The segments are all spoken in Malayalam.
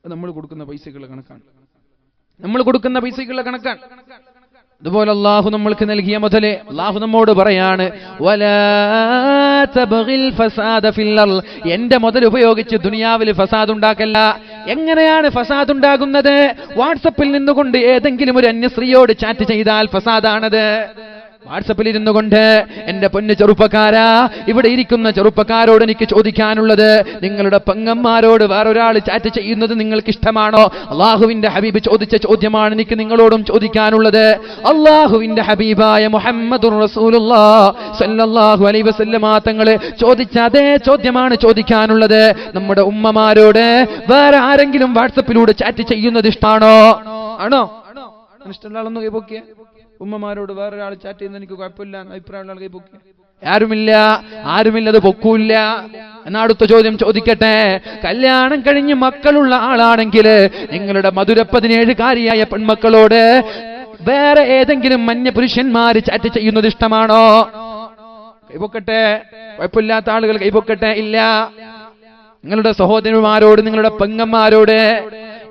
നമ്മൾ കൊടുക്കുന്ന പൈസക്കുള്ള കണക്കാണ്. അതുപോലെ അള്ളാഹു നമ്മൾക്ക് നൽകിയ മുതല് അള്ളാഹു നമ്മോട് പറയാണ്, വലാ തബ്ഗിൽ ഫസാദ ഫിൽ അർള്, എന്റെ മുതൽ ഉപയോഗിച്ച് ദുനിയാവിൽ ഫസാദ് ഉണ്ടാക്കല്ല. എങ്ങനെയാണ് ഫസാദ് ഉണ്ടാകുന്നത്? വാട്സപ്പിൽ നിന്നുകൊണ്ട് ഏതെങ്കിലും ഒരു അന്യ സ്ത്രീയോട് ചാറ്റ് ചെയ്താൽ ഫസാദാണത്. വാട്സപ്പിൽ ഇരുന്നു കൊണ്ട് എന്റെ പൊന്നു ചെറുപ്പക്കാരാ, ഇവിടെ ഇരിക്കുന്ന ചെറുപ്പക്കാരോട് എനിക്ക് ചോദിക്കാനുള്ളത്, നിങ്ങളുടെ പെങ്ങന്മാരോട് വേറൊരാൾ ചാറ്റ് ചെയ്യുന്നത് നിങ്ങൾക്ക് ഇഷ്ടമാണോ? അള്ളാഹുവിന്റെ ഹബീബ് ചോദിച്ച ചോദ്യമാണ് എനിക്ക് നിങ്ങളോടും ചോദിക്കാനുള്ളത്. അള്ളാഹുവിന്റെ ഹബീബായ മുഹമ്മദുർ റസൂലുള്ളാഹി സ്വല്ലല്ലാഹു അലൈഹി വസല്ലമ തങ്ങള് ചോദിച്ച അതേ ചോദ്യമാണ് ചോദിക്കാനുള്ളത്. നമ്മുടെ ഉമ്മമാരോട് വേറെ ആരെങ്കിലും വാട്സപ്പിലൂടെ ചാറ്റ് ചെയ്യുന്നത് ഇഷ്ടമാണോ? ആണോ? ഇഷ്ടമുള്ള ആളൊന്നും കൈപൊക്കിയ. ഉമ്മമാരോട് വേറൊരാൾ ചാറ്റ് ചെയ്യുന്നത് എനിക്ക് കുഴപ്പമില്ല അഭിപ്രായമുള്ള ആൾ കൈപൊക്കിയ. ആരുമില്ലത് പൊക്കൂല്ല. എന്നാ അടുത്ത ചോദ്യം ചോദിക്കട്ടെ, കല്യാണം കഴിഞ്ഞ് മക്കളുള്ള ആളാണെങ്കിൽ നിങ്ങളുടെ മധുര 17കാരിയായ പെൺമക്കളോട് വേറെ ഏതെങ്കിലും മന്യ പുരുഷന്മാര് ചാറ്റ് ചെയ്യുന്നത് ഇഷ്ടമാണോ? കൈപൊക്കട്ടെ. കുഴപ്പമില്ലാത്ത ആളുകൾ കൈപൊക്കട്ടെ. ഇല്ല. നിങ്ങളുടെ സഹോദരന്മാരോട്, നിങ്ങളുടെ പെങ്ങന്മാരോട്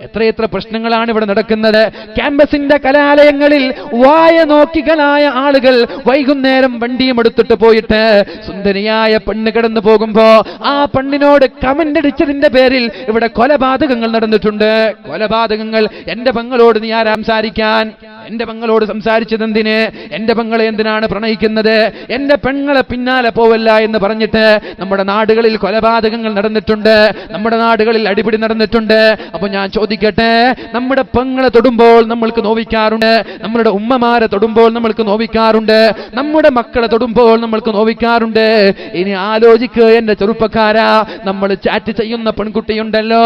എത്രയെത്ര പ്രശ്നങ്ങളാണ് ഇവിടെ നടക്കുന്നത്. ക്യാമ്പസിന്റെ കലാലയങ്ങളിൽ വായ നോക്കികളായ ആളുകൾ വൈകുന്നേരം വണ്ടിയും എടുത്തിട്ട് പോയിട്ട് സുന്ദരിയായ പെണ്ണ് കടന്നു പോകുമ്പോ ആ പെണ്ണിനോട് കമന്റ് അടിച്ചതിന്റെ പേരിൽ ഇവിടെ കൊലപാതകങ്ങൾ നടന്നിട്ടുണ്ട്. കൊലപാതകങ്ങൾ. എന്റെ പെങ്ങളോട് നീ ആരാ സംസാരിക്കാൻ? എന്റെ പെങ്ങളോട് സംസാരിച്ചത് എന്തിന്? എന്റെ പെങ്ങളെ എന്തിനാണ് പ്രണയിക്കുന്നത്? എന്റെ പെങ്ങളെ പിന്നാലെ പോവല്ല എന്ന് പറഞ്ഞിട്ട് നമ്മുടെ നാടുകളിൽ കൊലപാതകങ്ങൾ നടന്നിട്ടുണ്ട്. നമ്മുടെ നാടുകളിൽ അടിപിടി നടന്നിട്ടുണ്ട്. അപ്പൊ ഞാൻ ചോദിക്കട്ടെ, നമ്മുടെ പെങ്ങളെ തൊടുമ്പോൾ നമ്മൾക്ക് നോവിക്കാറുണ്ട്, നമ്മുടെ ഉമ്മമാരെ തൊടുമ്പോൾ നമ്മൾക്ക് നോവിക്കാറുണ്ട്, നമ്മുടെ മക്കളെ തൊടുമ്പോൾ നമ്മൾക്ക് നോവിക്കാറുണ്ട്. ഇനി ആലോചിക്കുക എന്റെ ചെറുപ്പക്കാരാ, നമ്മൾ ചാറ്റ് ചെയ്യുന്ന പെൺകുട്ടിയുണ്ടല്ലോ,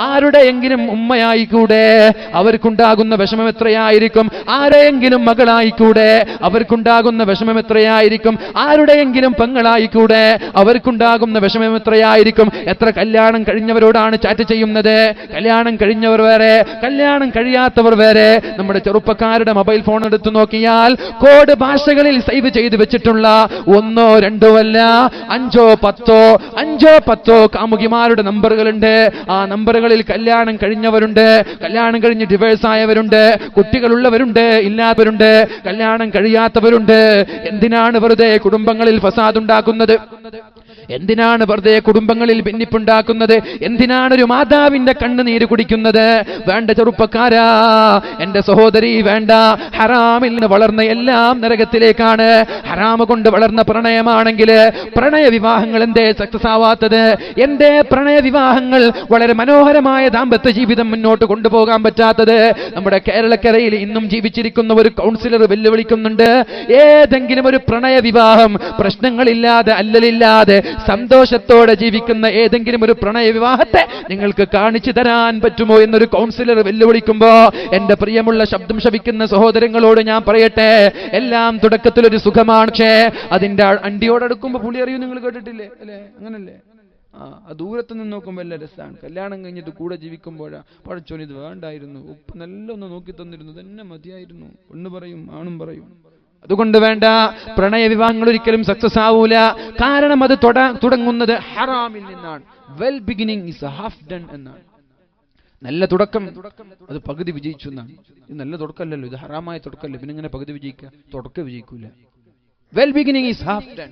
ആരുടെയെങ്കിലും ഉമ്മയായിക്കൂടെ? അവർക്കുണ്ടാകുന്ന വിഷമം എത്രയായിരിക്കും? ആരെയെങ്കിലും മകളായിക്കൂടെ? അവർക്കുണ്ടാകുന്ന വിഷമം എത്രയായിരിക്കും? ആരുടെയെങ്കിലും പെങ്ങളായിക്കൂടെ? അവർക്കുണ്ടാകുന്ന വിഷമം എത്രയായിരിക്കും? എത്ര കല്യാണം കഴിഞ്ഞവരോടാണ് ചാറ്റ് ചെയ്യുന്നത്? കല്യാണം കഴിഞ്ഞവർ വേറെ, കല്യാണം കഴിയാത്തവർ വേറെ. നമ്മുടെ ചെറുപ്പക്കാരുടെ മൊബൈൽ ഫോൺ എടുത്തു നോക്കിയാൽ കോഡ് ഭാഷകളിൽ സേവ് ചെയ്ത് വെച്ചിട്ടുള്ള 1 2 അല്ല 5 10 കാമുകിമാരുടെ നമ്പറുകളുണ്ട്. ആ നമ്പറുകളിൽ കല്യാണം കഴിഞ്ഞവരുണ്ട്, കല്യാണം കഴിഞ്ഞ് ഡിവേഴ്സ് ആയവരുണ്ട്, കുട്ടികളുള്ളവരുണ്ട്, ഇല്ലാത്തവരുണ്ട്, കല്യാണം കഴിയാത്തവരുണ്ട്. എന്തിനാണ് വെറുതെ കുടുംബങ്ങളിൽ ഫസാദ് ഉണ്ടാക്കുന്നത്? എന്തിനാണ് വെറുതെ കുടുംബങ്ങളിൽ ഭിന്നിപ്പുണ്ടാക്കുന്നത്? എന്തിനാണ് ഒരു മാതാവിന്റെ കണ്ണുനീര് കുടിക്കുന്നത്? വേണ്ട ചെറുപ്പക്കാരാ, എന്റെ സഹോദരി, വേണ്ട. ഹറാമിൽ നിന്ന് വളർന്ന എല്ലാം നരകത്തിലേക്കാണ്. ഹറാമ് കൊണ്ട് വളർന്ന പ്രണയമാണെങ്കിൽ പ്രണയ വിവാഹങ്ങൾ എന്തേ സക്സസ് ആവാത്തത്? എന്തേ പ്രണയ വിവാഹങ്ങൾ വളരെ മനോഹരമായ ദാമ്പത്യ ജീവിതം മുന്നോട്ട് കൊണ്ടുപോകാൻ പറ്റാത്തത്? നമ്മുടെ കേരളക്കരയിൽ ഇന്നും ജീവിച്ചിരിക്കുന്ന ഒരു കൗൺസിലർ വെല്ലുവിളിക്കുന്നുണ്ട്, ഏതെങ്കിലും ഒരു പ്രണയ വിവാഹം പ്രശ്നങ്ങളില്ലാതെ, അല്ലലില്ലാതെ, സന്തോഷത്തോടെ ജീവിക്കുന്ന ഏതെങ്കിലും ഒരു പ്രണയ വിവാഹത്തെ നിങ്ങൾക്ക് കാണിച്ചു തരാൻ പറ്റുമോ എന്നൊരു കൗൺസിലർ വെല്ലുവിളിക്കുമ്പോ എന്റെ പ്രിയമുള്ള ശബ്ദം ശവിക്കുന്ന സഹോദരങ്ങളോട് ഞാൻ പറയട്ടെ, എല്ലാം തുടക്കത്തിൽ ഒരു സുഖമാണ്. പക്ഷേ അതിന്റെ അണ്ടിയോടടുക്കുമ്പോ പുളി അറിയും. നിങ്ങൾ കേട്ടിട്ടില്ലേ? അല്ലേ? അങ്ങനല്ലേ? ദൂരത്ത് നിന്ന് നോക്കുമ്പോൾ എല്ലാ രസമാണ്. കല്യാണം കഴിഞ്ഞിട്ട് കൂടെ ജീവിക്കുമ്പോഴാ പഴച്ചോൻ ഇത് വേണ്ടായിരുന്നു, ഉപ്പ് നല്ല ഒന്ന് നോക്കി തന്നിരുന്നു, തന്നെ മതിയായിരുന്നു, പെണ്ണ് പറയും, ആണും പറയും. അതുകൊണ്ട് വേണ്ട, പ്രണയ വിവാഹങ്ങൾ ഒരിക്കലും സക്സസ് ആവൂല. കാരണം അത് തുടങ്ങുന്നത് ഹറാമിൽ നിന്നാണ്. Well beginning is half done എന്നാണ്. നല്ല തുടക്കം അത് പകുതി വിജയിച്ചു എന്നാണ്. ഇത് നല്ല തുടക്കമല്ലല്ലോ, ഇത് ഹറാമായ തുടക്കമല്ലേ, പിന്നെ ഇങ്ങനെ പകുതി വിജയിക്കുക? തുടക്കം വിജയിക്കൂല. Well beginning is half done.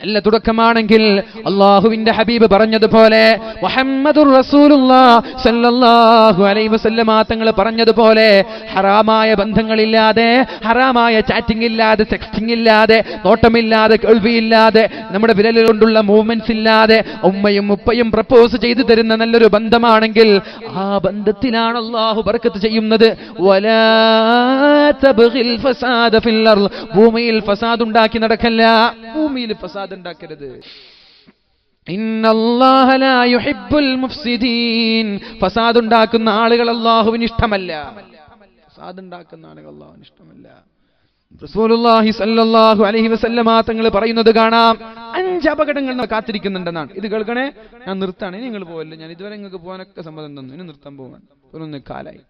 നല്ല തുടക്കമാണെങ്കിൽ അള്ളാഹുവിന്റെ ഹബീബ് പറഞ്ഞതുപോലെ, മുഹമ്മദുർ റസൂലുള്ളാഹി സ്വല്ലല്ലാഹു അലൈഹി വസല്ലമ തങ്ങൾ പറഞ്ഞതുപോലെ, ഹറാമായ ബന്ധങ്ങളില്ലാതെ, ഹറാമായ ചാറ്റിംഗ് ഇല്ലാതെ, സെക്സ്റ്റിംഗ് ഇല്ലാതെ, നോട്ടമില്ലാതെ, കേൾവിയില്ലാതെ, നമ്മുടെ വിരൽ കൊണ്ടുള്ള മൂവ്മെന്റ്സ് ഇല്ലാതെ ഉമ്മയും ഉപ്പയും പ്രപ്പോസ് ചെയ്തു തരുന്ന നല്ലൊരു ബന്ധമാണെങ്കിൽ ആ ബന്ധത്തിലാണ് അള്ളാഹു ബർക്കത്ത് ചെയ്യുന്നത്. വലാ തബ്ഗിൽ ഫസാദ ഫിൽ അർള്, ഭൂമിയിൽ ഫസാദ് ഉണ്ടാക്കി നടക്കല്ല, ഭൂമിയിൽ ഫസാദ് ഉണ്ടാക്കരുത്. ഇന്നല്ലാഹ ലാ യുഹിബ്ബുൽ മുഫ്സിദീൻ, ഫസാദ് ഉണ്ടാക്കുന്ന ആളുകൾ അല്ലാഹുവിന് ഇഷ്ടമല്ല. ഫസാദ് ഉണ്ടാക്കുന്ന ആളുകൾ അല്ലാഹുവിന് ഇഷ്ടമല്ല. റസൂലുള്ളാഹി സ്വല്ലല്ലാഹു അലൈഹി വസല്ലമ തങ്ങൾ പറയുന്നത് കാണാം, 5 അപകടങ്ങൾ കാത്തിരിക്കുന്നുണ്ടെന്നാണ്. ഇത് കേൾക്കണേ, ഞാൻ നിർത്താണ്, ഇനി നിങ്ങൾ പോവല്ലേ, ഞാൻ ഇതുവരെ നിങ്ങൾക്ക് പോകാനൊക്കെ സമ്മതം തന്നു, ഇനി നിർത്താൻ പോകാൻ ഒരു കാലായി.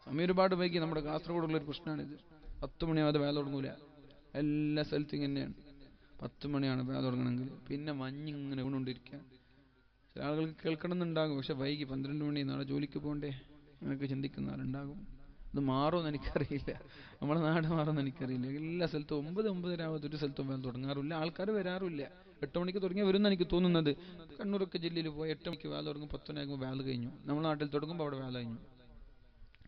സമയം ഒരുപാട് വൈകി. നമ്മുടെ കാസർഗോഡുള്ള ഒരു പ്രശ്നമാണിത്. 10 മണിയാവാതെ വേല തുടങ്ങൂല. എല്ലാ സ്ഥലത്തും ഇങ്ങനെയാണ്. 10 മണിയാണ് വേല തുടങ്ങണമെങ്കിൽ. പിന്നെ മഞ്ഞിങ്ങനെ വീണുകൊണ്ടിരിക്കുക. ചില ആളുകൾക്ക് കേൾക്കണമെന്നുണ്ടാകും, പക്ഷെ വൈകി 12 മണി നാളെ ജോലിക്ക് പോകണ്ടേ എന്നൊക്കെ ചിന്തിക്കുന്ന ആളുണ്ടാകും. ഇത് മാറുമെന്ന് എനിക്കറിയില്ല, നമ്മളെ നാട് മാറുമെന്ന് എനിക്കറിയില്ല. എല്ലാ സ്ഥലത്തും 9-9:30 ഒരു സ്ഥലത്തും വേണം തുടങ്ങാറില്ല, ആൾക്കാർ വരാറില്ല. 8 മണിക്ക് തുടങ്ങിയാൽ വരുമെന്ന് എനിക്ക് തോന്നുന്നത്. കണ്ണൂരൊക്കെ ജില്ലയിൽ പോയി 8 മണിക്ക് വേല തുടങ്ങും, 10 മണിയാകുമ്പോൾ വേല കഴിഞ്ഞു. നമ്മുടെ നാട്ടിൽ തുടങ്ങുമ്പോൾ അവിടെ വേല കഴിഞ്ഞു.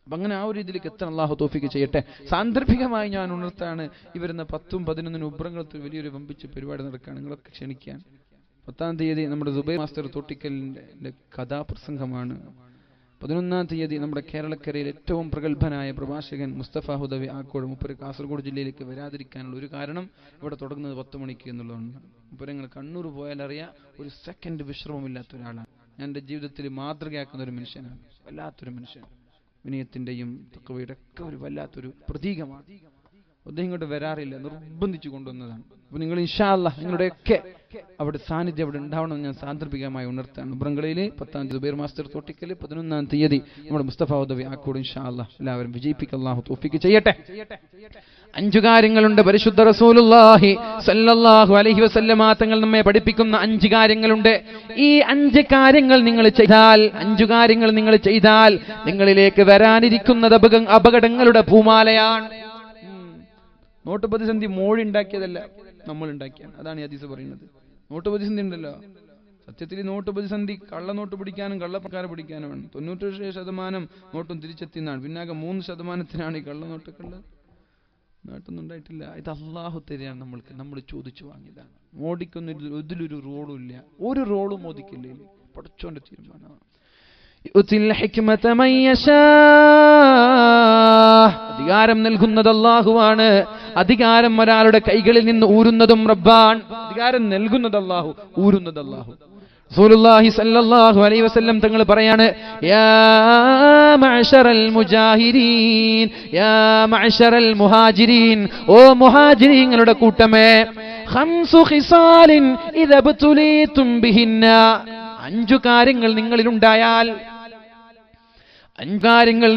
അപ്പം അങ്ങനെ ആ ഒരു രീതിയിലേക്ക് എത്താൻ അള്ളാഹു തൗഫീഖ് ചെയ്യട്ടെ. സാന്ദർഭികമായി ഞാൻ ഉണർത്താണ്, ഈ വരുന്ന 10ഉം 11-നും ഉബ്രങ്ങളത്തിൽ വലിയൊരു വമ്പിച്ച് പരിപാടി നടക്കുകയാണ്. നിങ്ങളൊക്കെ ക്ഷണിക്കാൻ. 10-ാം തീയതി നമ്മുടെ സുബൈർ മാസ്റ്റർ തോട്ടിക്കലിൻ്റെ കഥാപ്രസംഗമാണ്. 11-ാം തീയതി നമ്മുടെ കേരളക്കരയിൽ ഏറ്റവും പ്രഗത്ഭനായ പ്രഭാഷകൻ മുസ്തഫ ഹുദവി ആക്കോട്, മുപ്പര് കാസർഗോഡ് ജില്ലയിലേക്ക് വരാതിരിക്കാനുള്ള ഒരു കാരണം ഇവിടെ തുടങ്ങുന്നത് 10 മണിക്ക് എന്നുള്ളതാണ്. മുപ്പര് നിങ്ങൾ കണ്ണൂർ പോയാലറിയാം, ഒരു സെക്കൻഡ് വിശ്രമമില്ലാത്ത ഒരാളാണ്. ഞാൻ എൻ്റെ ജീവിതത്തിൽ മാതൃകയാക്കുന്ന ഒരു മനുഷ്യനാണ്, വല്ലാത്തൊരു മനുഷ്യൻ. വിനയത്തിൻ്റെയും തഖ്വയുടെ ഒക്കെ ഒരു വല്ലാത്തൊരു പ്രതീകമാണ്. അദ്ദേഹം ഇങ്ങോട്ട് വരാറില്ല, നിർബന്ധിച്ചു കൊണ്ടുവന്നതാണ്. അപ്പോൾ നിങ്ങൾ ഇൻഷാ അല്ലാഹ് നിങ്ങളുടെയൊക്കെ അവിടെ സാന്നിധ്യം അവിടെ ഉണ്ടാവണമെന്ന് ഞാൻ സാന്ദർഭികമായി ഉണർത്താണ്. ഉബ്രങ്കളയിൽ 10-ാം തീയതി സുബൈർ മാസ്റ്റർ തോട്ടിക്കൽ, 11-ാം തീയതി നമ്മുടെ മുസ്തഫ ഹുദവി ആക്കോട്. ഇൻഷാ അല്ലാഹ് എല്ലാവരും വിജയിപ്പിക്കുക, അല്ലാഹു തൗഫീഖ് ചെയ്യട്ടെ. 5 കാര്യങ്ങളുണ്ട് പരിശുദ്ധ റസൂലുള്ളാഹി സ്വല്ലല്ലാഹു അലൈഹി വസല്ലമ തങ്ങൾ നമ്മെ പഠിപ്പിക്കുന്ന 5 കാര്യങ്ങളുണ്ട്. ഈ 5 കാര്യങ്ങൾ നിങ്ങൾ ചെയ്താൽ നിങ്ങളിലേക്ക് വരാനിരിക്കുന്നത് അപകടങ്ങളുടെ പൂമാലയാണ്. നോട്ട് പ്രതിസന്ധി മോഴി ഉണ്ടാക്കിയതല്ല, നമ്മൾ ഉണ്ടാക്കിയാണ്. അതാണ് ഈ ഹദീസ് പറയുന്നത്. നോട്ട് പ്രതിസന്ധി ഉണ്ടല്ലോ, സത്യത്തിൽ നോട്ട് പ്രതിസന്ധി കള്ളനോട്ട് പിടിക്കാനും കള്ളപ്പക്കാരെ പിടിക്കാനുമാണ്. 97% നോട്ടും തിരിച്ചെത്തിയെന്നാണ്. പിന്നാകെ 3% ഈ കള്ളനോട്ടൊക്കെ നാട്ടൊന്നും ഉണ്ടായിട്ടില്ല. ഇത് അള്ളാഹു തരികയാണ് നമ്മൾക്ക്, നമ്മൾ ചോദിച്ചു വാങ്ങിയതാണ്. മോദിക്കൊന്നും ഇതിലൊരു റോളും ഇല്ല, ഒരു റോളും മോദിക്കില്ല. പടച്ചോന്റെ തീരുമാനമാണ്. അധികാരം നൽകുന്നത് അല്ലാഹുവാണ്. അധികാരം ഒരാളുടെ കൈകളിൽ നിന്ന് ഊരുന്നതും റബ്ബാൻ. അധികാരം നൽകുന്നത് അല്ലാഹു, ഊരുന്നത് അല്ലാഹു. റസൂലുള്ളാഹി സ്വല്ലല്ലാഹു അലൈഹി വസല്ലം തങ്ങൾ പറയാണ്, യാ മഅശറൽ മുജാഹിരീൻ, യാ മഅശറൽ മുഹാജിരീൻ, ഓ മുഹാജിരീങ്ങളുടെ കൂട്ടമേ, ഖംസു ഖിസാലിൻ ഇദാ ബതുലീതും ബിഹിന്ന, 5 കാര്യങ്ങൾ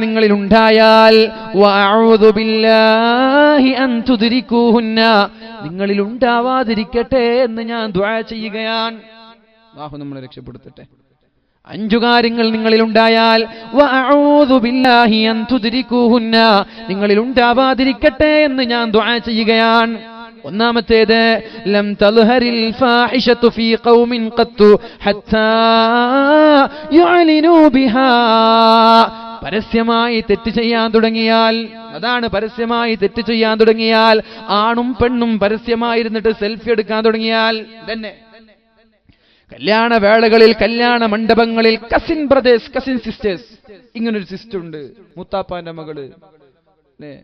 നിങ്ങളിലുണ്ടായാൽ വഅഊദു ബില്ലാഹി അൻ തുദ്രികൂഹുന്ന, നിങ്ങളിലുണ്ടാവാതിരിക്കട്ടെ എന്ന് ഞാൻ ദുആ ചെയ്യുകയാണ്. അല്ലാഹു നമ്മളെ രക്ഷപ്പെടുത്തട്ടെ. 5 കാര്യങ്ങൾ നിങ്ങളിലുണ്ടായാൽ വഅഊദു ബില്ലാഹി അൻ തുദ്രികൂഹുന്ന, നിങ്ങളിലുണ്ടാവാതിരിക്കട്ടെ എന്ന് ഞാൻ ദുആ ചെയ്യുകയാണ്. ഒന്നാമത്തേത്, ലം തൽഹരിൽ ഫാഹിഷതു ഫീ ഖൗമിൻ ഖത്തു ഹത്താ യുഅലിനു ബിഹാ, പരസ്യമായി തെറ്റ് ചെയ്യാൻ തുടങ്ങിയാൽ, അതാണ് പരസ്യമായി തെറ്റ് ചെയ്യാൻ തുടങ്ങിയാൽ, ആണും പെണ്ണും പരസ്യമായിരുന്നിട്ട് സെൽഫി എടുക്കാൻ തുടങ്ങിയാൽ തന്നെ. കല്യാണ വേളകളിൽ, കല്യാണ മണ്ഡപങ്ങളിൽ കസിൻ ബ്രദേഴ്സ്, കസിൻ സിസ്റ്റേഴ്സ്, ഇങ്ങനൊരു സിസ്റ്റർ ഉണ്ട്, മുത്താപ്പാന്റെ മകള്, അല്ലേ?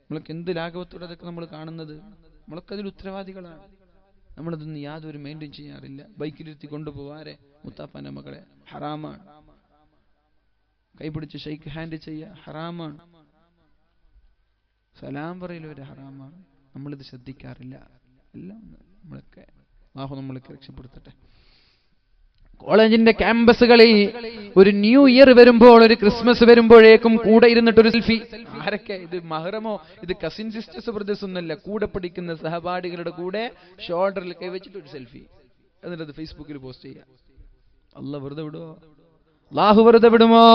നമ്മളൊക്കെ എന്ത് ലാഘവത്തോടെ അതൊക്കെ നമ്മൾ കാണുന്നത്. നമ്മളൊക്കെ അതിൽ ഉത്തരവാദികളാണ്. നമ്മളതൊന്നും യാതൊരു മെയിൻറ്റെയിൻ ചെയ്യാറില്ല. ബൈക്കിലിരുത്തി കൊണ്ടുപോവാരെ മുത്താപ്പാന്റെ മകളെ, ഹറാമാണ്. കൈപിടിച്ച് ഷെയ്ക്ക് ഹാൻഡ് ചെയ്യുക ഹറാമാണ്. സലാം പറയൽ ഒരു ഹറാമാണ്. നമ്മളിത് ശ്രദ്ധിക്കാറില്ല. എല്ലാം നമ്മളൊക്കെ അല്ലാഹു നമ്മളൊക്കെ രക്ഷപ്പെടുത്തട്ടെ. കോളേജിന്റെ ക്യാമ്പസുകളിൽ ഒരു ന്യൂ ഇയർ വരുമ്പോൾ, ഒരു ക്രിസ്മസ് വരുമ്പോഴേക്കും കൂടെ ഇരുന്നിട്ടൊരു സെൽഫി. ആരൊക്കെ ഇത്? മഹറമോ? ഇത് കസിൻ സിസ്റ്റേഴ്സ് ബ്രദേഴ്സ് ഒന്നല്ല, കൂടെ പഠിക്കുന്ന സഹപാഠികളുടെ കൂടെ ഷോൾഡറിൽ കൈവച്ചിട്ട് ഒരു സെൽഫി, എന്നിട്ട് അത് ഫേസ്ബുക്കിൽ പോസ്റ്റ് ചെയ്യുക. അല്ലാഹു വെറുതെ വിടുമോ? അല്ലാഹു വെറുതെ വിടുമോ?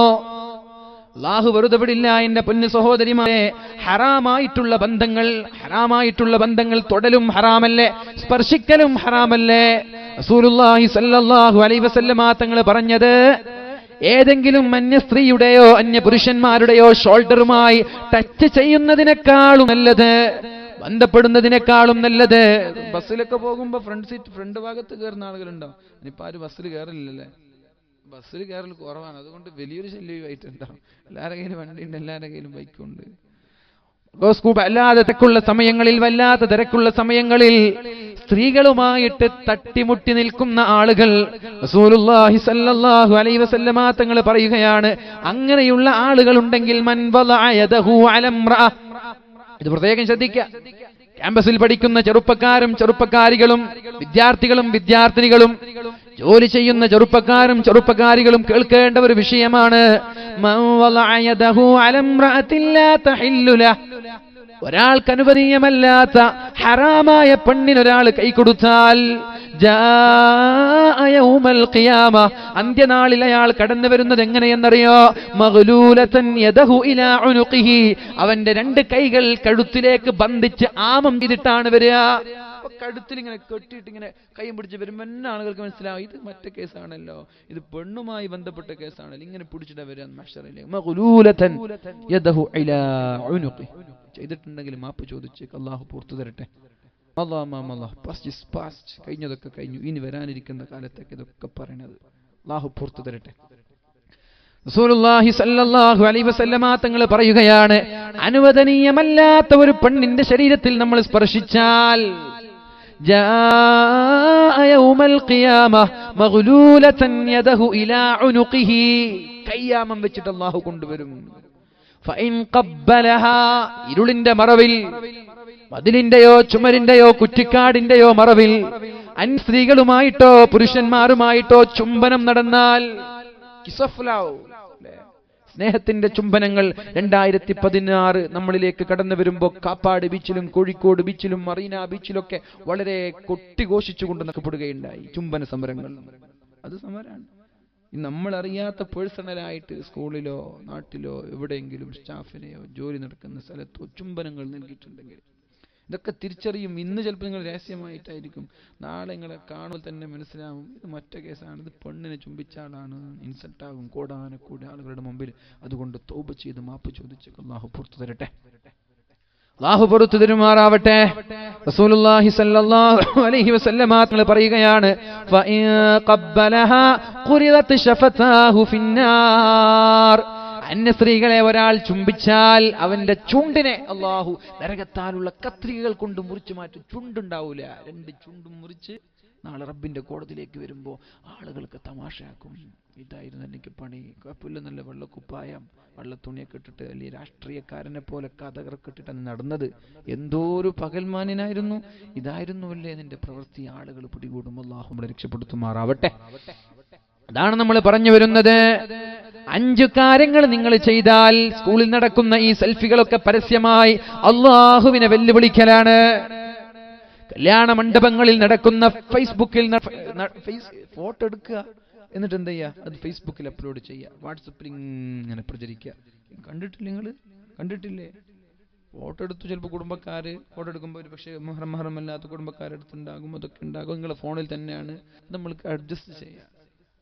അല്ലാഹു വെറുതെ വിടില്ല. എന്റെ പൊന്നു സഹോദരിമാരെ, ഹറാമായിട്ടുള്ള ബന്ധങ്ങൾ തൊടലും ഹറാമല്ലേ, സ്പർശിക്കലും ഹറാമല്ലേ? റസൂലുള്ളാഹി സ്വല്ലല്ലാഹു അലൈഹി വസല്ലമ തങ്ങൾ പറഞ്ഞത്, ഏതെങ്കിലും അന്യ സ്ത്രീയുടെയോ അന്യ പുരുഷന്മാരുടെയോ ഷോൾഡറുമായി ടച്ച് ചെയ്യുന്നതിനേക്കാളും നല്ലത്, ബന്ധപ്പെടുന്നതിനേക്കാളും നല്ലത്, ബസ്സിലൊക്കെ പോകുമ്പോ ഫ്രണ്ട് ഭാഗത്ത് കയറുന്ന ആളുകളുണ്ടോ? ഇനിയിപ്പോ ആരും ബസ്സിൽ കയറില്ലല്ലേ? ബസ്സിൽ കയറൽ കുറവാണ്, അതുകൊണ്ട് വലിയൊരു ശല്യമായിട്ടുണ്ടാവും. എല്ലാവരുടെ കയ്യിലും വണ്ടിയുണ്ട്, എല്ലാവരുടെ കയ്യിലും ബൈക്കുണ്ട്. അല്ലാതെ വല്ലാത്ത തിരക്കുള്ള സമയങ്ങളിൽ സ്ത്രീകളുമായിട്ട് തട്ടിമുട്ടി നിൽക്കുന്ന ആളുകൾ, റസൂലുള്ളാഹി സ്വല്ലല്ലാഹു അലൈഹി വസല്ലമ തങ്ങൾ പറയുകയാണ്, അങ്ങനെയുള്ള ആളുകൾ ഉണ്ടെങ്കിൽ മൻ വദഅ യദഹു അല ഇംറഅ, ഇത് പ്രത്യേകം ശ്രദ്ധിക്കുക. ക്യാമ്പസിൽ പഠിക്കുന്ന ചെറുപ്പക്കാരികളും വിദ്യാർത്ഥികളും വിദ്യാർത്ഥിനികളും ജോലി ചെയ്യുന്ന ചെറുപ്പക്കാരികളും കേൾക്കേണ്ട ഒരു വിഷയമാണ്. മൻ വദഅ യദഹു അല ഇംറഅത്തിൻ ലാ തഹില്ലു ലഹു, ഒരാൾക്ക് അനുവദനീയമല്ലാത്ത ഹറാമായ പെണ്ണിനൊരാൾ കൈ കൊടുത്താൽ, ജാഅ യൗമൽ ഖിയാമ, അന്ത്യനാളിൽ അയാൾ കടന്നു വരുന്നത് എങ്ങനെയെന്നറിയോ? മഗ്ലൂലതൻ യദഹു ഇലാ ഉനുഖിഹി, അവന്റെ രണ്ട് കൈകൾ കഴുത്തിലേക്ക് ബന്ധിച്ച് ആമം ചെയ്തിട്ടാണ് വരിക. കഴുത്തിൽ ഇങ്ങനെ കെട്ടിയിട്ട് ഇങ്ങനെ കൈ പിടിച്ച് വരുമ്പോൾ തന്നെ ആളുകൾക്ക് മനസ്സിലാവും ഇത് മറ്റേ കേസാണല്ലോ, ഇത് പെണ്ണുമായി ബന്ധപ്പെട്ട കേസാണല്ലോ, ഇങ്ങനെ പിടിച്ചിട്ട് വരാൻ മഹ്ശറിലെ മഗ്ലൂലതൻ യദഹു ഇലാ ഉനുഖി. ചെയ്തിട്ടുണ്ടെങ്കിൽ മാപ്പ് ചോദിച്ചേക്ക്, അല്ലാഹു പുറത്തു തരട്ടെ. കഴിഞ്ഞതൊക്കെ കഴിഞ്ഞു, ഇനി വരാനിരിക്കുന്ന കാലത്തേക്ക് ഇതൊക്കെ പറയണത്. അല്ലാഹു പുറത്തു തരട്ടെ. റസൂലുള്ളാഹി സ്വല്ലല്ലാഹു അലൈഹി വസല്ലമ തങ്ങൾ പറയുകയാണ്, അനുവദനീയമല്ലാത്ത ഒരു പെണ്ണിന്റെ ശരീരത്തിൽ നമ്മൾ സ്പർശിച്ചാൽ ജാഅ യൗമൽ ഖിയാമ മഗ്ലൂലതൻ യദഹു ഇലാ ഉനുഖിഹി, കയ്യാമം വെച്ചിട്ട് അല്ലാഹു കൊണ്ടുവരും. ഫഇൻ ഖബ്ബലഹാ, ഇരുളിന്റെ മറവിൽ, മതിലിന്റെയോ ചുമരിന്റെയോ കുറ്റിക്കാടിന്റെയോ മറവിൽ സ്ത്രീകളുമായിട്ടോ പുരുഷന്മാരുമായിട്ടോ ചുംബനം നടന്നാൽ, സ്നേഹത്തിന്റെ ചുംബനങ്ങൾ 2016 നമ്മളിലേക്ക് കടന്നു വരുമ്പോൾ കാപ്പാട് ബീച്ചിലും കോഴിക്കോട് ബീച്ചിലും മറീന ബീച്ചിലൊക്കെ വളരെ കൊട്ടിഘോഷിച്ചുകൊണ്ട് നടക്കപ്പെടുകയുണ്ടായി ചുംബന സമരങ്ങൾ. അത് സമരമാണ്. നമ്മൾ അറിയാത്ത പേഴ്സണലായിട്ട് സ്കൂളിലോ നാട്ടിലോ എവിടെയെങ്കിലും സ്റ്റാഫിനെയോ ജോലി നടക്കുന്ന സ്ഥലത്തോ ചുംബനങ്ങൾ നൽകിയിട്ടുണ്ടെങ്കിൽ ഇതൊക്കെ തിരിച്ചറിയും. ഇന്ന് ചിലപ്പോൾ നിങ്ങൾ രഹസ്യമായിട്ടായിരിക്കും, നാളെ നിങ്ങളെ കാണുമ്പോൾ തന്നെ മനസ്സിലാവും ഇത് മറ്റേ കേസാണ്, ഇത് പെണ്ണിനെ ചുംബിച്ച ആളാണ്, ഇൻസൾട്ടാകും കോടാനക്കൂടി ആളുകളുടെ മുമ്പിൽ. അതുകൊണ്ട് തൗബ ചെയ്ത് മാപ്പ് ചോദിച്ചേക്ക്, അല്ലാഹു പുറത്തു തരട്ടെ, അല്ലാഹു പുറത്തു തരുമാറാവട്ടെ. റസൂലുള്ളാഹി സ്വല്ലല്ലാഹു അലൈഹി വസല്ലമ തങ്ങൾ പറയുകയാണ്, ഫഇൻ ഖബ്ബലഹാ ഖുരിദത് ശഫതാഹു ഫിന്നാർ, അന്യ സ്ത്രീകളെ ഒരാൾ ചുംബിച്ചാൽ അവന്റെ ചുണ്ടിനെ അല്ലാഹു നരകത്താലുള്ള കത്രികകൾ കൊണ്ട് മുറിച്ചു മാറ്റും. ചുണ്ടുണ്ടാവൂല, രണ്ട് ചുണ്ടും മുറിച്ച് നാളെ റബ്ബിന്റെ കോടതിയിലേക്ക് വരുമ്പോ ആളുകൾക്ക് തമാശയാക്കും. ഇതായിരുന്നു എനിക്ക് പണി, കുഴപ്പമില്ല, നല്ല വെള്ളക്കുപ്പായം വെള്ളത്തുണിയൊക്കെ ഇട്ടിട്ട്, അല്ലെങ്കിൽ രാഷ്ട്രീയക്കാരനെ പോലെ കഥകളൊക്കെ ഇട്ടിട്ടാണ് നടന്നത്. എന്തോ ഒരു പകൽമാനായിരുന്നു, ഇതായിരുന്നു അല്ലേ നിന്റെ പ്രവൃത്തി. ആളുകൾ പിടികൂടും. അല്ലാഹു നമ്മളെ രക്ഷപ്പെടുത്തുമാറാവട്ടെ. അതാണ് നമ്മൾ പറഞ്ഞു വരുന്നത്. 5 കാര്യങ്ങൾ നിങ്ങൾ ചെയ്താൽ സ്കൂളിൽ നടക്കുന്ന ഈ സെൽഫികളൊക്കെ പരസ്യമായി അല്ലാഹുവിനെ വെല്ലുവിളിക്കലാണ്. കല്യാണ മണ്ഡപങ്ങളിൽ നടക്കുന്ന ഫേസ്ബുക്കിൽ ഫോട്ടോ എടുക്കുക, എന്നിട്ട് എന്ത് ചെയ്യുക, അത് ഫേസ്ബുക്കിൽ അപ്ലോഡ് ചെയ്യുക, വാട്സപ്പിൽ ഇങ്ങനെ പ്രചരിക്കുക. കണ്ടിട്ടില്ല, നിങ്ങൾ കണ്ടിട്ടില്ലേ? ഫോട്ടോ എടുത്തു, ചിലപ്പോൾ കുടുംബക്കാർ ഫോട്ടോ എടുക്കുമ്പോൾ ഒരു പക്ഷേ മഹറമല്ലാത്ത കുടുംബക്കാരെടുത്തുണ്ടാകും, അതൊക്കെ ഉണ്ടാകും. നിങ്ങളുടെ ഫോണിൽ തന്നെയാണ്, നമ്മൾക്ക് അഡ്ജസ്റ്റ് ചെയ്യാം.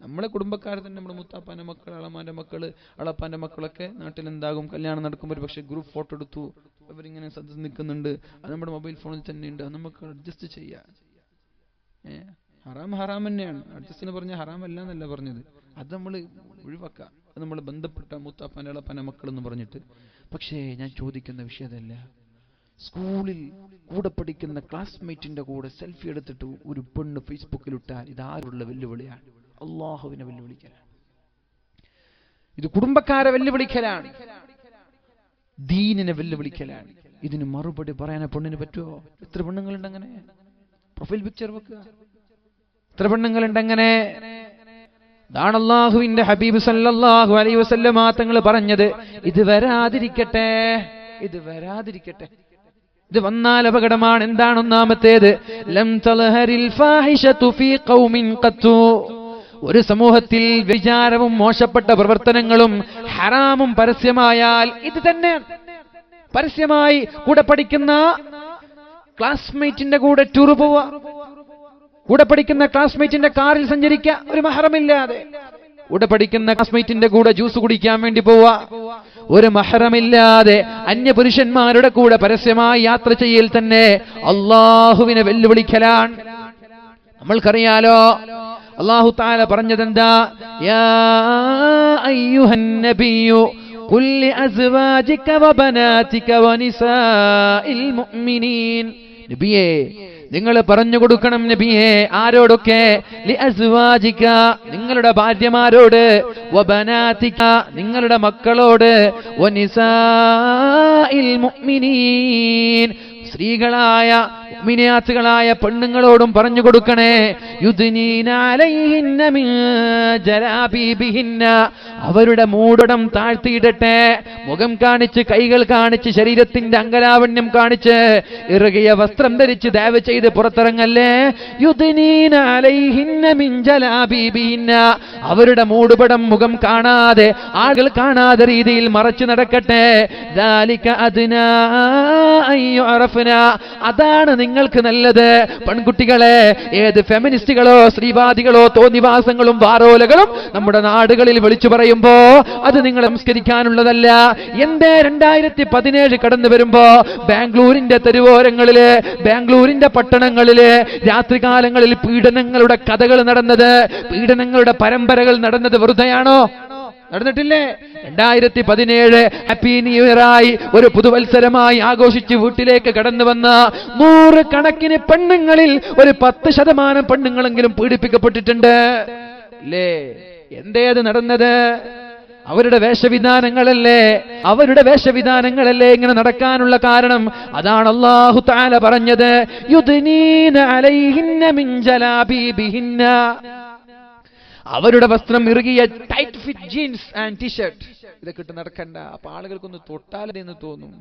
നമ്മളെ കുടുംബക്കാർ തന്നെ, നമ്മുടെ മുത്താപ്പാൻ്റെ മക്കൾ, അളമാൻ്റെ മക്കൾ, അളപ്പാൻ്റെ മക്കളൊക്കെ നാട്ടിലെന്താകും, കല്യാണം നടക്കുമ്പോൾ ഒരു പക്ഷേ ഗ്രൂപ്പ് ഫോട്ടോ എടുത്തു, അവരിങ്ങനെ സദസ് നിൽക്കുന്നുണ്ട്, അത് നമ്മുടെ മൊബൈൽ ഫോണിൽ തന്നെ ഉണ്ട്, അത് നമുക്ക് അഡ്ജസ്റ്റ് ചെയ്യാം. ഹറാം ഹറാം തന്നെയാണ്, അഡ്ജസ്റ്റ് എന്ന് പറഞ്ഞാൽ ഹറാം അല്ല എന്നല്ല പറഞ്ഞത്, അത് നമ്മൾ ഒഴിവാക്കാം. അത് നമ്മൾ ബന്ധപ്പെട്ട മുത്താപ്പാൻ്റെ അളപ്പാൻ്റെ മക്കൾ എന്ന് പറഞ്ഞിട്ട്. പക്ഷേ ഞാൻ ചോദിക്കുന്ന വിഷയമല്ല, സ്കൂളിൽ കൂടെ പഠിക്കുന്ന ക്ലാസ്മേറ്റിന്റെ കൂടെ സെൽഫി എടുത്തിട്ട് ഒരു പെണ്ണ് ഫേസ്ബുക്കിലിട്ടാൽ ഇതാരുള്ള വെല്ലുവിളിയാണ്? അല്ലാഹുവിനെ വെല്ലുവിളിക്കലാണ്, ഇത് കുടുംബക്കാരെ വെല്ലുവിളിക്കലാണ്, ദീനിനെ വെല്ലുവിളിക്കലാണ്. ഇതിന് മറുപടി പറയാൻ പെണ്ണിന് പറ്റുമോ? എത്ര പെണ്ണുങ്ങളുണ്ട് അങ്ങനെ പ്രൊഫൈൽ പിക്ചർ വെക്കുക? എത്ര പെണ്ണുങ്ങളുണ്ട് അങ്ങനെ? ഇതാണ് അല്ലാഹുവിന്റെ ഹബീബ് സല്ലല്ലാഹു അലൈഹി വസല്ലമ തങ്ങൾ പറഞ്ഞത്, ഇത് വരാതിരിക്കട്ടെ, ഇത് വരാതിരിക്കട്ടെ. ഇത് വന്നാൽ അപകടമാണ്. എന്താണ് ഒന്നാമത്തേത്? ലം തൽഹരിൽ ഫാഹിഷതു ഫീ ഖൗമിൻ ഖത്തു, ഒരു സമൂഹത്തിൽ വിചാരവും മോശപ്പെട്ട പ്രവർത്തനങ്ങളും ഹറാമും പരസ്യമായാൽ ഇത് തന്നെ പരസ്യമായി. കൂടെ പഠിക്കുന്ന ക്ലാസ്മേറ്റിന്റെ കൂടെ ടൂർ പോവുക, കൂടെ പഠിക്കുന്ന ക്ലാസ്മേറ്റിന്റെ കാറിൽ സഞ്ചരിക്കുക, ഒരു മഹറമില്ലാതെ. കൂടെ പഠിക്കുന്ന ക്ലാസ്മേറ്റിന്റെ കൂടെ ജ്യൂസ് കുടിക്കാൻ വേണ്ടി പോവുക, ഒരു മഹറമില്ലാതെ അന്യപുരുഷന്മാരുടെ കൂടെ പരസ്യമായി യാത്ര ചെയ്യൽ തന്നെ അല്ലാഹുവിനെ വെല്ലുവിളിക്കലാണ്. നമ്മൾക്കറിയാലോ അല്ലാഹു തആല പറഞ്ഞതെന്താ? യാ അയ്യുഹൻ നബിയ്യു ഖുൽ ലി അസ്വാജിക വബനാതിക വനിസാഇൽ മുഅ്മിനീൻ, നബിയേ നിങ്ങൾ പറഞ്ഞു കൊടുക്കണം നബിയേ. ആരോടൊക്കെ? ലി അസ്വാജിക, നിങ്ങളുടെ ഭാര്യമാരോട്, വബനാതിക, നിങ്ങളുടെ മക്കളോട്, വനിസാഇൽ മുഅ്മിനീൻ, സ്ത്രീകളായ മിനിയാത്തുകളായ പെണ്ണുങ്ങളോടും പറഞ്ഞു കൊടുക്കണേ, യുദ്നീന അലൈഹിന്ന മിൻ ജലാബീബിഹിന്ന, അവരുടെ മൂടടം താഴ്ത്തിയിടട്ടെ. മുഖം കാണിച്ച്, കൈകൾ കാണിച്ച്, ശരീരത്തിന്റെ അംഗലാവണ്യം കാണിച്ച്, ഇറുകിയ വസ്ത്രം ധരിച്ച് ദയവ് ചെയ്ത് പുറത്തിറങ്ങല്ലേ. യുദ്നീന അലൈഹിന്ന മിൻ ജലാബീബിഹിന്ന, അവരുടെ മൂടുപടം മുഖം കാണാതെ, ആളുകൾ കാണാതെ രീതിയിൽ മറച്ചു നടക്കട്ടെ. ദാലിക അദ്നാ അയ്യുറഫ്ന, അതാണ് നിങ്ങൾക്ക് നല്ലത്. പെൺകുട്ടികളെ, ഏത് ഫെമിനിസ്റ്റുകളോ സ്ത്രീവാദികളോ തോന്നിവാസങ്ങളും വാരോലകളും നമ്മുടെ നാടുകളിൽ വിളിച്ചു പറയുമ്പോ അത് നിങ്ങൾ സംസ്കരിക്കാനുള്ളതല്ല. എന്തേ 2017 കടന്നു വരുമ്പോ ബാംഗ്ലൂരിന്റെ തെരുവോരങ്ങളില്, ബാംഗ്ലൂരിന്റെ പട്ടണങ്ങളില് രാത്രികാലങ്ങളിൽ പീഡനങ്ങളുടെ കഥകൾ നടന്നത്, പീഡനങ്ങളുടെ പരമ്പരകൾ നടന്നത് വെറുതെയാണോ? നടന്നിട്ടില്ലേ? 2017 ഹാപ്പി ന്യൂ ഇയറായി, ഒരു പുതുവത്സരമായി ആഘോഷിച്ച് വീട്ടിലേക്ക് കടന്നു വന്ന 100 കണക്കിന് പെണ്ണുങ്ങളിൽ ഒരു 10% പെണ്ണുങ്ങളെങ്കിലും പീഡിപ്പിക്കപ്പെട്ടിട്ടുണ്ട് അല്ലേ? എന്തേത് നടന്നത്? അവരുടെ വേഷവിധാനങ്ങളല്ലേ, അവരുടെ വേഷവിധാനങ്ങളല്ലേ ഇങ്ങനെ നടക്കാനുള്ള കാരണം. അതാണ് അല്ലാഹു തആല പറഞ്ഞത്, യുദ്നീന അലൈഹിന്ന മിൻ ജലാബീബിഹിന്ന, അവരുടെ വസ്ത്രം ഇറുകിയ tight fit jeans and T-shirt ഇതൊക്കെ ഇട്ട് നടക്കണ്ട. അപ്പൊ ആളുകൾക്കൊന്ന് തൊട്ടാലെന്ന് തോന്നും.